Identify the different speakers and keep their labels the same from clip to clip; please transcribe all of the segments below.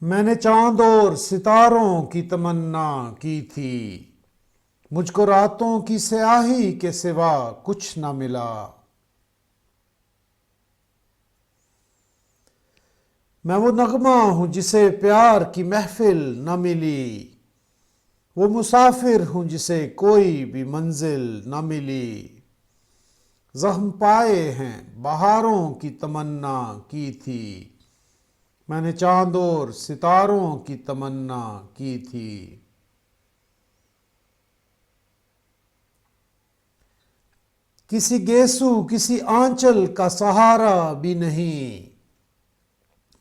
Speaker 1: मैंने चांद और सितारों की तमन्ना की थी, मुझको रातों की स्याही के सिवा कुछ न मिला। मैं वो नगमा हूं जिसे प्यार की महफिल न मिली, वो मुसाफिर हूं जिसे कोई भी मंजिल न मिली। जख्म पाए हैं बहारों की तमन्ना की थी, मैंने चांद और सितारों की तमन्ना की थी। किसी गेसू किसी आंचल का सहारा भी नहीं,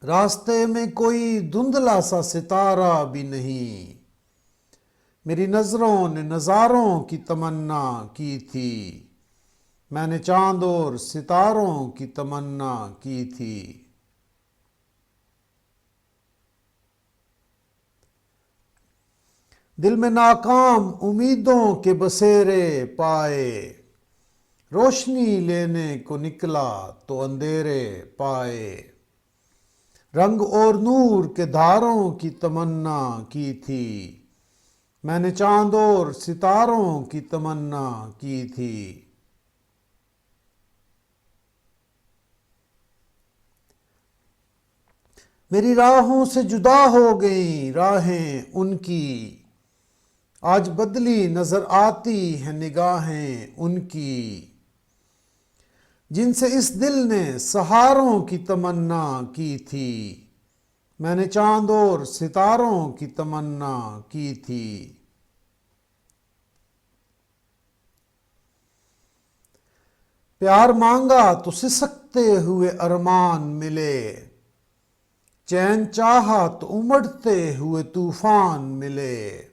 Speaker 1: रास्ते में कोई धुंधला सा सितारा भी नहीं। मेरी नजरों ने नजारों की तमन्ना की थी, मैंने चांद और सितारों की तमन्ना की थी। दिल में नाकाम उम्मीदों के बसेरे पाए, रोशनी लेने को निकला तो अंधेरे पाए। रंग और नूर के धारों की तमन्ना की थी, मैंने चांद और सितारों की तमन्ना की थी। मेरी राहों से जुदा हो गई राहें उनकी, आज बदली नजर आती है निगाहें उनकी। जिनसे इस दिल ने सहारों की तमन्ना की थी, मैंने चांद और सितारों की तमन्ना की थी। प्यार मांगा तो सिसकते हुए अरमान मिले, चैन चाहा तो उमड़ते हुए तूफान मिले।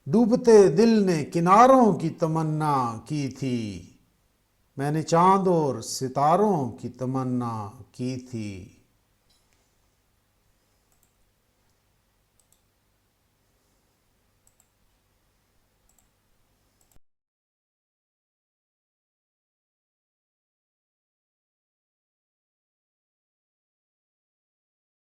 Speaker 1: डूबते दिल ने किनारों की तमन्ना की थी, मैंने चांद और सितारों की तमन्ना की थी।